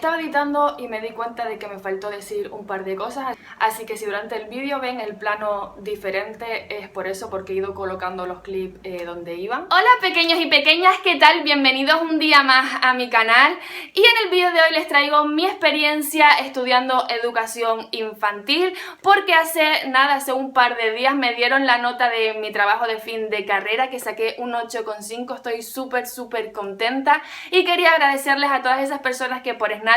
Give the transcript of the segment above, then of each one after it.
Estaba editando y me di cuenta de que me faltó decir un par de cosas, así que si durante el vídeo ven el plano diferente es por eso, porque he ido colocando los clips donde iban. Hola pequeños y pequeñas, ¿qué tal? Bienvenidos un día más a mi canal y en el vídeo de hoy les traigo mi experiencia estudiando educación infantil, porque hace un par de días me dieron la nota de mi trabajo de fin de carrera, que saqué un 8,5, estoy súper contenta y quería agradecerles a todas esas personas que por Snapchat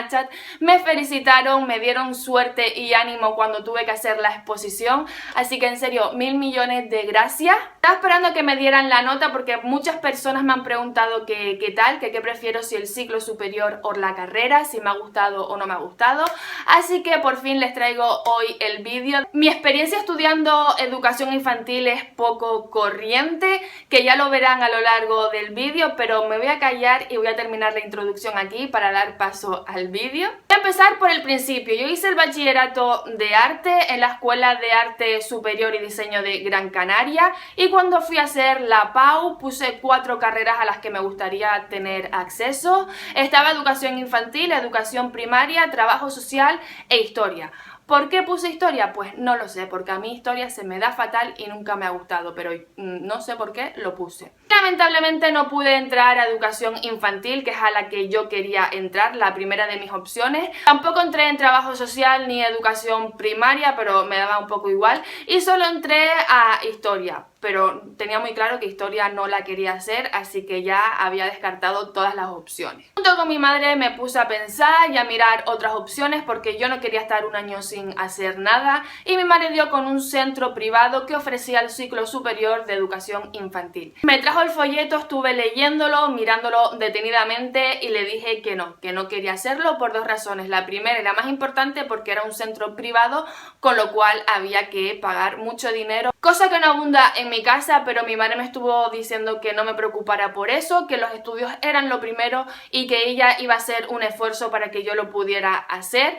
me felicitaron, me dieron suerte y ánimo cuando tuve que hacer la exposición, así que en serio, mil millones de gracias. Estaba esperando que me dieran la nota porque muchas personas me han preguntado qué tal, que qué prefiero, si el ciclo superior o la carrera, si me ha gustado o no me ha gustado, así que por fin les traigo hoy el vídeo. Mi experiencia estudiando educación infantil es poco corriente, que ya lo verán a lo largo del vídeo, pero me voy a callar y voy a terminar la introducción aquí para dar paso al vídeo. Voy a empezar por el principio. Yo hice el bachillerato de arte en la Escuela de Arte Superior y Diseño de Gran Canaria, y cuando fui a hacer la PAU puse 4 carreras a las que me gustaría tener acceso. Estaba educación infantil, educación primaria, trabajo social e historia. ¿Por qué puse historia? Pues no lo sé, porque a mí historia se me da fatal y nunca me ha gustado, pero no sé por qué lo puse. Lamentablemente no pude entrar a educación infantil, que es a la que yo quería entrar, la primera de mis opciones. Tampoco entré en trabajo social ni educación primaria, pero me daba un poco igual. Y solo entré a historia, pero tenía muy claro que historia no la quería hacer, así que ya había descartado todas las opciones. Junto con mi madre me puse a pensar y a mirar otras opciones, porque yo no quería estar un año sin hacer nada, y mi madre dio con un centro privado que ofrecía el ciclo superior de educación infantil. Me trajo el folleto, estuve leyéndolo, mirándolo detenidamente y le dije que no quería hacerlo por 2 razones. La primera y la más importante, porque era un centro privado, con lo cual había que pagar mucho dinero, cosa que no abunda en mi casa, pero mi madre me estuvo diciendo que no me preocupara por eso, que los estudios eran lo primero y que ella iba a hacer un esfuerzo para que yo lo pudiera hacer.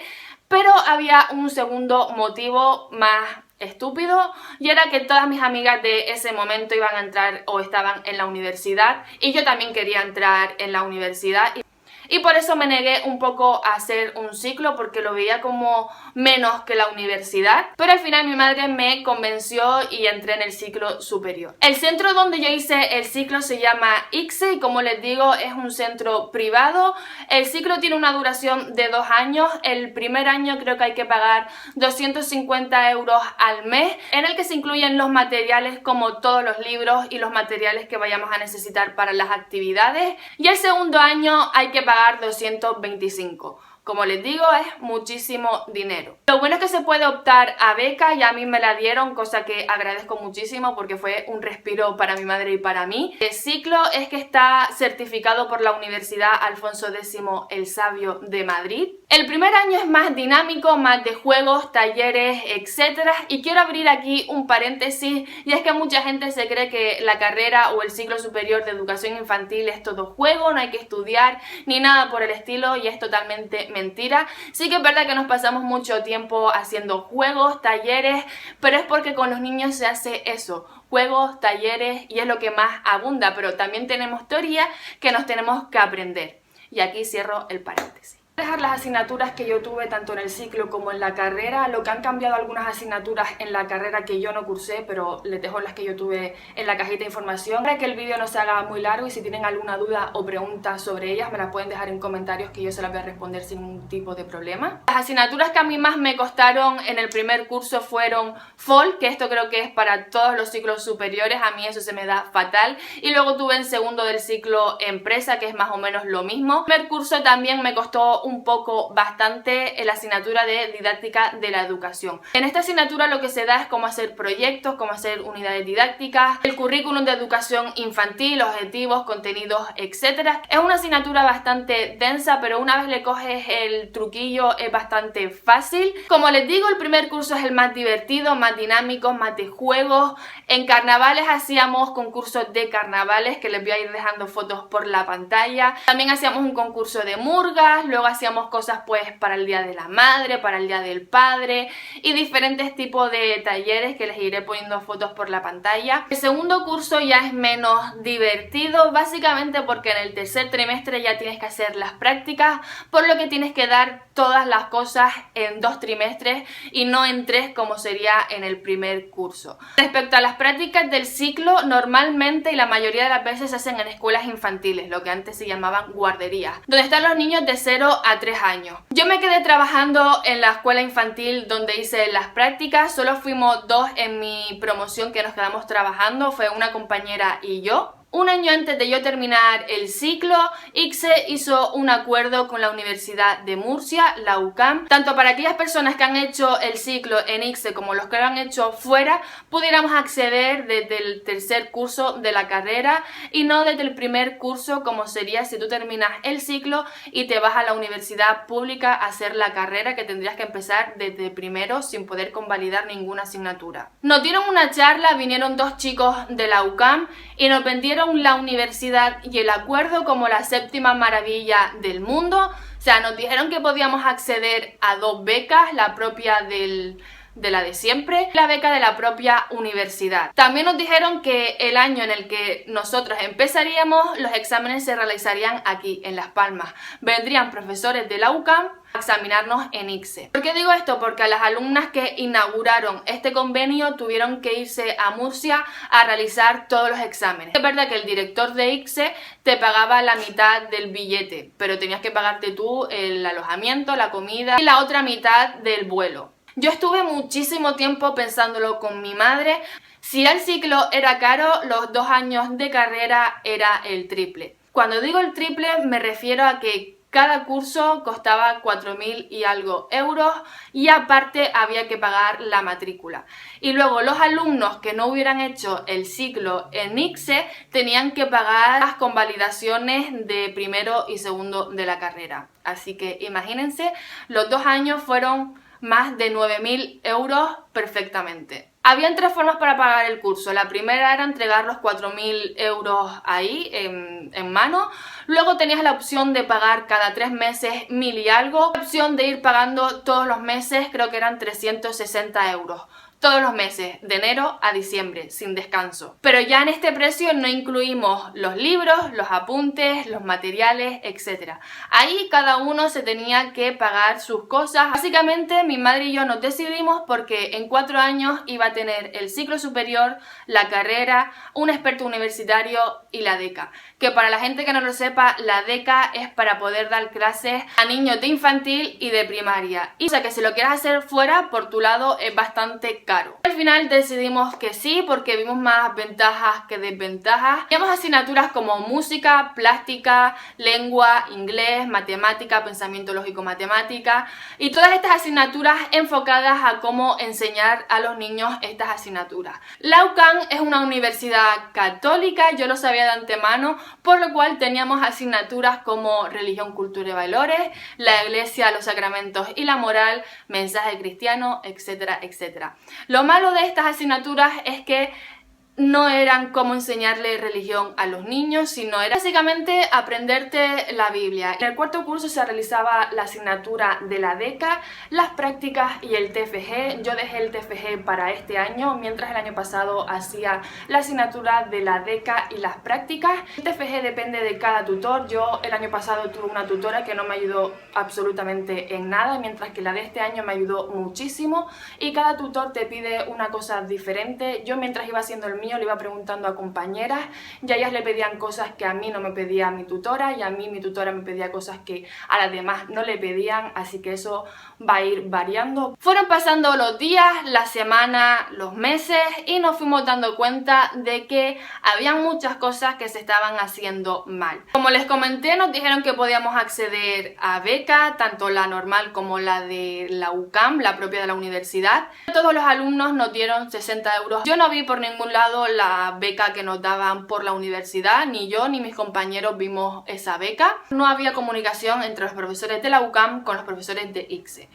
Pero había un segundo motivo más estúpido, y era que todas mis amigas de ese momento iban a entrar o estaban en la universidad y yo también quería entrar en la universidad. Y por eso me negué un poco a hacer un ciclo, porque lo veía como menos que la universidad. Pero al final mi madre me convenció y entré en el ciclo superior. El centro donde yo hice el ciclo se llama ICSE y, como les digo, es un centro privado. El ciclo tiene una duración de 2 años. El primer año creo que hay que pagar 250 € al mes, en el que se incluyen los materiales como todos los libros y los materiales que vayamos a necesitar para las actividades. Y el segundo año hay que pagar 225. Como les digo, es muchísimo dinero. Lo bueno es que se puede optar a beca y a mí me la dieron, cosa que agradezco muchísimo porque fue un respiro para mi madre y para mí. El ciclo es que está certificado por la Universidad Alfonso X el Sabio de Madrid. El primer año es más dinámico, más de juegos, talleres, etc. Y quiero abrir aquí un paréntesis, y es que mucha gente se cree que la carrera o el ciclo superior de educación infantil es todo juego, no hay que estudiar ni nada por el estilo, y es totalmente mentira. Sí que es verdad que nos pasamos mucho tiempo haciendo juegos, talleres, pero es porque con los niños se hace eso, juegos, talleres, y es lo que más abunda, pero también tenemos teoría que nos tenemos que aprender. Y aquí cierro el paréntesis. Dejar las asignaturas que yo tuve tanto en el ciclo como en la carrera. Lo que han cambiado algunas asignaturas en la carrera que yo no cursé, pero les dejo las que yo tuve en la cajita de información para que el vídeo no se haga muy largo, y si tienen alguna duda o pregunta sobre ellas me las pueden dejar en comentarios, que yo se las voy a responder sin ningún tipo de problema. Las asignaturas que a mí más me costaron en el primer curso fueron FOL, que esto creo que es para todos los ciclos superiores, a mí eso se me da fatal, y luego tuve en segundo del ciclo empresa, que es más o menos lo mismo. El primer curso también me costó un poco bastante en la asignatura de didáctica de la educación. En esta asignatura lo que se da es cómo hacer proyectos, cómo hacer unidades didácticas, el currículum de educación infantil, objetivos, contenidos, etc. Es una asignatura bastante densa, pero una vez le coges el truquillo es bastante fácil. Como les digo, el primer curso es el más divertido, más dinámico, más de juegos. En carnavales hacíamos concursos de carnavales, que les voy a ir dejando fotos por la pantalla. También hacíamos un concurso de murgas, luego hacíamos cosas pues para el Día de la Madre, para el Día del Padre y diferentes tipos de talleres que les iré poniendo fotos por la pantalla. El segundo curso ya es menos divertido, básicamente porque en el tercer trimestre ya tienes que hacer las prácticas, por lo que tienes que dar todas las cosas en 2 trimestres y no en 3 como sería en el primer curso. Respecto a las prácticas del ciclo, normalmente y la mayoría de las veces se hacen en escuelas infantiles, lo que antes se llamaban guarderías, donde están los niños de 0 a 3 años. Yo me quedé trabajando en la escuela infantil donde hice las prácticas, solo fuimos 2 en mi promoción que nos quedamos trabajando, fue una compañera y yo. Un año antes de yo terminar el ciclo, ICSE hizo un acuerdo con la Universidad de Murcia, la UCAM, tanto para aquellas personas que han hecho el ciclo en ICSE como los que lo han hecho fuera, pudiéramos acceder desde el tercer curso de la carrera y no desde el primer curso como sería si tú terminas el ciclo y te vas a la universidad pública a hacer la carrera, que tendrías que empezar desde primero sin poder convalidar ninguna asignatura. Nos dieron una charla, vinieron 2 chicos de la UCAM y nos vendieron la universidad y el acuerdo como la séptima maravilla del mundo. O sea, nos dijeron que podíamos acceder a 2 becas, la propia de la de siempre, la beca de la propia universidad. También nos dijeron que el año en el que nosotros empezaríamos, los exámenes se realizarían aquí, en Las Palmas. Vendrían profesores de la UCAM a examinarnos en ICSE. ¿Por qué digo esto? Porque a las alumnas que inauguraron este convenio tuvieron que irse a Murcia a realizar todos los exámenes. Es verdad que el director de ICSE te pagaba la mitad del billete, pero tenías que pagarte tú el alojamiento, la comida y la otra mitad del vuelo. Yo estuve muchísimo tiempo pensándolo con mi madre. Si el ciclo era caro, los 2 años de carrera era el triple. Cuando digo el triple me refiero a que cada curso costaba 4.000 y algo euros y aparte había que pagar la matrícula. Y luego los alumnos que no hubieran hecho el ciclo en ICSE tenían que pagar las convalidaciones de primero y segundo de la carrera. Así que imagínense, los 2 años fueron más de 9.000 euros perfectamente. Habían 3 formas para pagar el curso. La primera era entregar los 4.000 euros ahí en mano. Luego tenías la opción de pagar cada 3 meses 1.000 y algo. La opción de ir pagando todos los meses, creo que eran 360 euros. Todos los meses, de enero a diciembre, sin descanso. Pero ya en este precio no incluimos los libros, los apuntes, los materiales, etc. Ahí cada uno se tenía que pagar sus cosas. Básicamente mi madre y yo nos decidimos porque en 4 años iba a tener el ciclo superior, la carrera, un experto universitario y la beca. Que para la gente que no lo sepa, la beca es para poder dar clases a niños de infantil y de primaria. Y o sea que si lo quieres hacer fuera, por tu lado es bastante caro. Al final decidimos que sí, porque vimos más ventajas que desventajas. Teníamos asignaturas como música, plástica, lengua, inglés, matemática, pensamiento lógico matemática y todas estas asignaturas enfocadas a cómo enseñar a los niños estas asignaturas. La UCAM es una universidad católica, yo lo sabía de antemano, por lo cual teníamos asignaturas como religión, cultura y valores, la iglesia, los sacramentos y la moral, mensaje cristiano, etcétera, etcétera. Lo malo de estas asignaturas es que no eran cómo enseñarle religión a los niños, sino era básicamente aprenderte la Biblia. En el 4º curso se realizaba la asignatura de la DECA, las prácticas y el TFG. Yo dejé el TFG para este año, mientras el año pasado hacía la asignatura de la DECA y las prácticas. El TFG depende de cada tutor. Yo el año pasado tuve una tutora que no me ayudó absolutamente en nada, mientras que la de este año me ayudó muchísimo y cada tutor te pide una cosa diferente. Yo mientras iba haciendo el mío le iba preguntando a compañeras y a ellas le pedían cosas que a mí no me pedía mi tutora y a mí mi tutora me pedía cosas que a las demás no le pedían, así que eso va a ir variando. Fueron pasando los días, las semanas, los meses y nos fuimos dando cuenta de que había muchas cosas que se estaban haciendo mal. Como les comenté, nos dijeron que podíamos acceder a beca, tanto la normal como la de la UCAM, la propia de la universidad. Todos los alumnos nos dieron 60 euros. Yo no vi por ningún lado la beca que nos daban por la universidad, ni yo ni mis compañeros vimos esa beca. No había comunicación entre los profesores de la UCAM con los profesores de ICSE.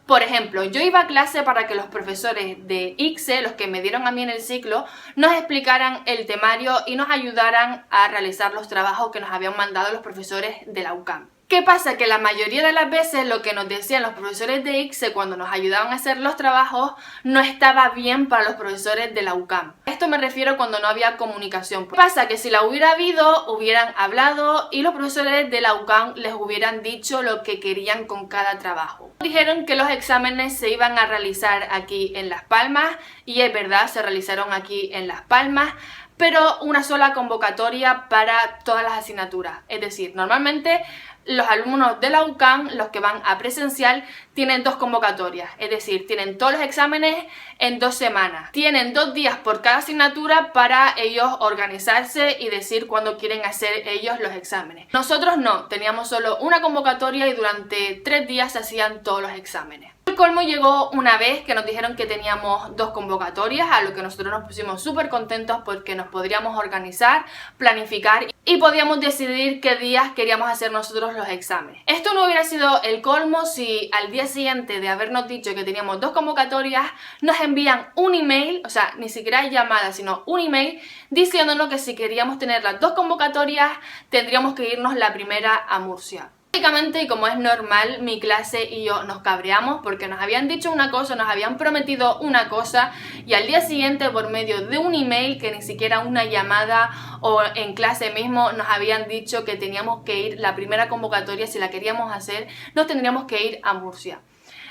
Por ejemplo, yo iba a clase para que los profesores de ICSE, los que me dieron a mí en el ciclo, nos explicaran el temario y nos ayudaran a realizar los trabajos que nos habían mandado los profesores de la UCAM. ¿Qué pasa? Que la mayoría de las veces lo que nos decían los profesores de ICSE cuando nos ayudaban a hacer los trabajos no estaba bien para los profesores de la UCAM. Esto me refiero cuando no había comunicación. ¿Qué pasa? Que si la hubiera habido, hubieran hablado y los profesores de la UCAM les hubieran dicho lo que querían con cada trabajo. Dijeron que los exámenes se iban a realizar aquí en Las Palmas y es verdad, se realizaron aquí en Las Palmas, pero una sola convocatoria para todas las asignaturas. Es decir, normalmente los alumnos de la UCAM, los que van a presencial, tienen 2 convocatorias, es decir, tienen todos los exámenes en 2 semanas. Tienen 2 días por cada asignatura para ellos organizarse y decir cuándo quieren hacer ellos los exámenes. Nosotros no, teníamos solo una convocatoria y durante 3 días se hacían todos los exámenes. El colmo llegó una vez que nos dijeron que teníamos 2 convocatorias, a lo que nosotros nos pusimos súper contentos porque nos podríamos organizar, planificar y podíamos decidir qué días queríamos hacer nosotros los exámenes. Esto no hubiera sido el colmo si al día siguiente de habernos dicho que teníamos 2 convocatorias nos envían un email, o sea, ni siquiera llamada, sino un email diciéndonos que si queríamos tener las 2 convocatorias tendríamos que irnos la primera a Murcia. Básicamente, y como es normal, mi clase y yo nos cabreamos porque nos habían dicho una cosa, nos habían prometido una cosa y al día siguiente por medio de un email, que ni siquiera una llamada o en clase mismo, nos habían dicho que teníamos que ir, la primera convocatoria, si la queríamos hacer, nos tendríamos que ir a Murcia.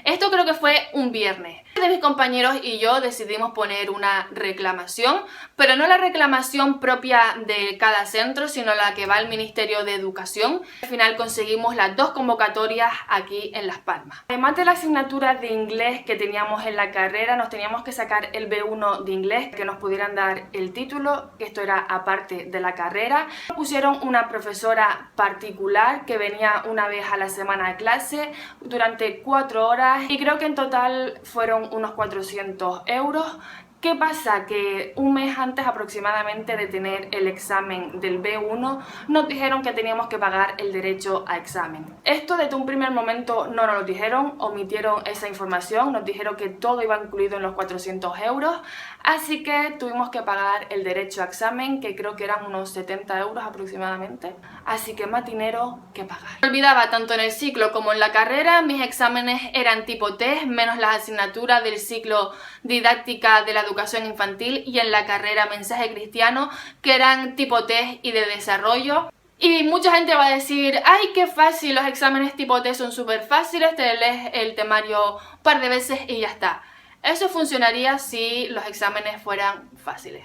Esto creo que fue un viernes. De mis compañeros y yo decidimos poner una reclamación, pero no la reclamación propia de cada centro, sino la que va al Ministerio de Educación. Al final conseguimos las 2 convocatorias aquí en Las Palmas. Además de la asignatura de inglés que teníamos en la carrera, nos teníamos que sacar el B1 de inglés, que nos pudieran dar el título, que esto era aparte de la carrera. Pusieron una profesora particular que venía una vez a la semana a clase durante 4 horas y creo que en total fueron unos 400 euros. ¿Qué pasa? Que un mes antes aproximadamente de tener el examen del B1 nos dijeron que teníamos que pagar el derecho a examen. Esto desde un primer momento no nos lo dijeron, omitieron esa información, nos dijeron que todo iba incluido en los 400 euros, así que tuvimos que pagar el derecho a examen, que creo que eran unos 70 euros aproximadamente, así que más dinero que pagar. Me olvidaba, tanto en el ciclo como en la carrera, mis exámenes eran tipo test, menos las asignaturas del ciclo didáctica de la educación infantil y en la carrera mensaje cristiano, que eran tipo test y de desarrollo. Y mucha gente va a decir, ¡ay, qué fácil! Los exámenes tipo test son súper fáciles, te lees el temario un par de veces y ya está. Eso funcionaría si los exámenes fueran fáciles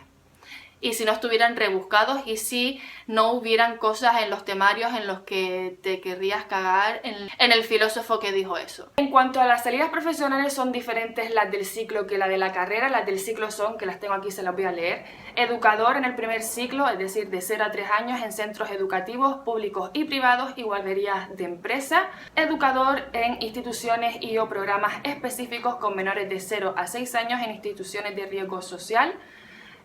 y si no estuvieran rebuscados y si no hubieran cosas en los temarios en los que te querrías cagar en el filósofo que dijo eso. En cuanto a las salidas profesionales, son diferentes las del ciclo que la de la carrera. Las del ciclo son, que las tengo aquí, se las voy a leer: educador en el primer ciclo, es decir, de 0 a 3 años en centros educativos públicos y privados y guarderías de empresa; educador en instituciones y o programas específicos con menores de 0 a 6 años en instituciones de riesgo social;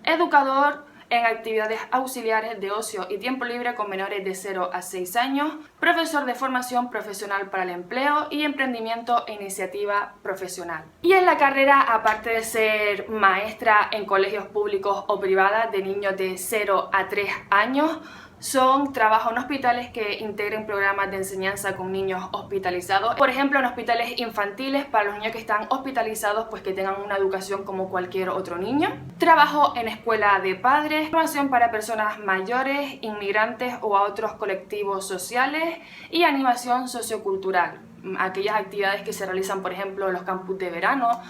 educador en actividades auxiliares de ocio y tiempo libre con menores de 0 a 6 años, profesor de formación profesional para el empleo y emprendimiento e iniciativa profesional. Y en la carrera, aparte de ser maestra en colegios públicos o privadas de niños de 0 a 3 años, son trabajos en hospitales que integren programas de enseñanza con niños hospitalizados. Por ejemplo, en hospitales infantiles, para los niños que están hospitalizados, pues que tengan una educación como cualquier otro niño. Trabajo en escuela de padres, formación para personas mayores, inmigrantes o a otros colectivos sociales y animación sociocultural. Aquellas actividades que se realizan, por ejemplo, en los campus de verano,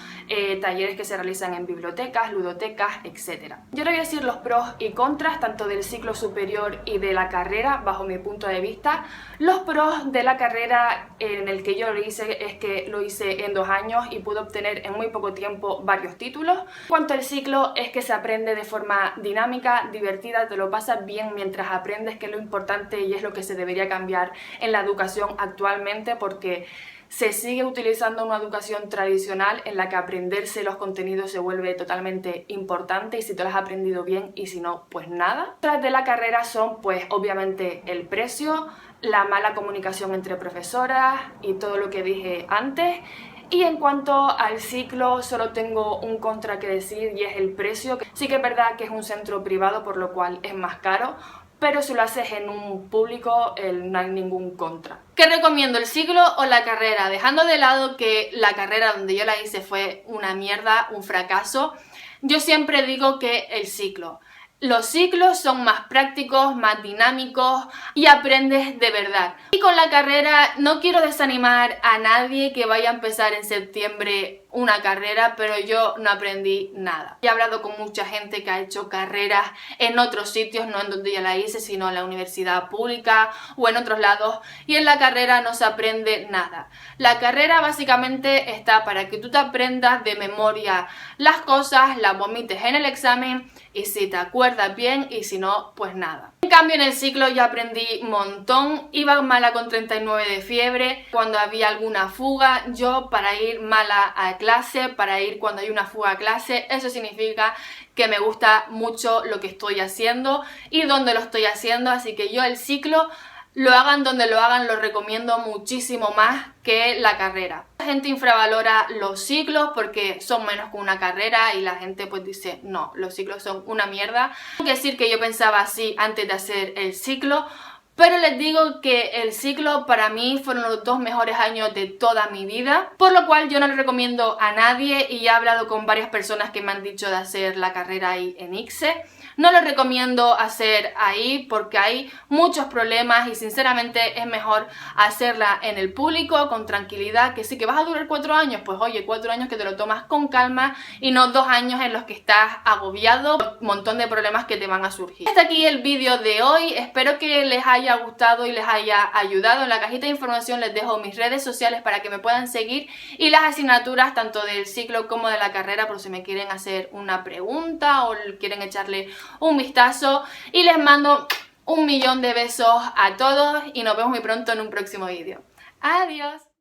talleres que se realizan en bibliotecas, ludotecas, etc. Yo le voy a decir los pros y contras tanto del ciclo superior y de la carrera, bajo mi punto de vista. Los pros de la carrera en el que yo lo hice es que lo hice en 2 años y pude obtener en muy poco tiempo varios títulos. En cuanto al ciclo, es que se aprende de forma dinámica, divertida, te lo pasas bien mientras aprendes, que es lo importante y es lo que se debería cambiar en la educación actualmente, porque se sigue utilizando una educación tradicional en la que aprenderse los contenidos se vuelve totalmente importante y si te lo has aprendido bien y si no, pues nada. Otras de la carrera son, pues obviamente, el precio, la mala comunicación entre profesoras y todo lo que dije antes. Y en cuanto al ciclo, solo tengo un contra que decir y es el precio. Sí que es verdad que es un centro privado, por lo cual es más caro, pero si lo haces en un público no hay ningún contra. ¿Qué recomiendo, el ciclo o la carrera? Dejando de lado que la carrera donde yo la hice fue una mierda, un fracaso, yo siempre digo que el ciclo. Los ciclos son más prácticos, más dinámicos y aprendes de verdad. Y con la carrera no quiero desanimar a nadie que vaya a empezar en septiembre una carrera, pero yo no aprendí nada. He hablado con mucha gente que ha hecho carreras en otros sitios, no en donde yo la hice, sino en la universidad pública o en otros lados, y en la carrera no se aprende nada. La carrera básicamente está para que tú te aprendas de memoria las cosas, las vomites en el examen y si te acuerdas bien y si no, pues nada. En cambio en el ciclo yo aprendí un montón, iba mala con 39 de fiebre, cuando había alguna fuga, yo para ir mala a clase, para ir cuando hay una fuga a clase, eso significa que me gusta mucho lo que estoy haciendo y dónde lo estoy haciendo, así que yo el ciclo, lo hagan donde lo hagan, lo recomiendo muchísimo más que la carrera. La gente infravalora los ciclos porque son menos que una carrera y la gente pues dice no, los ciclos son una mierda. Tengo que decir que yo pensaba así antes de hacer el ciclo, pero les digo que el ciclo para mí fueron los 2 mejores años de toda mi vida, por lo cual yo no lo recomiendo a nadie y he hablado con varias personas que me han dicho de hacer la carrera ahí en ICSE. No lo recomiendo hacer ahí porque hay muchos problemas y sinceramente es mejor hacerla en el público con tranquilidad, que sí que vas a durar 4 años, pues oye, 4 años que te lo tomas con calma y no 2 años en los que estás agobiado por un montón de problemas que te van a surgir. Hasta aquí el vídeo de hoy, espero que les haya gustado y les haya ayudado. En la cajita de información les dejo mis redes sociales para que me puedan seguir y las asignaturas tanto del ciclo como de la carrera por si me quieren hacer una pregunta o quieren echarle un vistazo, y les mando 1.000.000 de besos a todos y nos vemos muy pronto en un próximo vídeo. Adiós.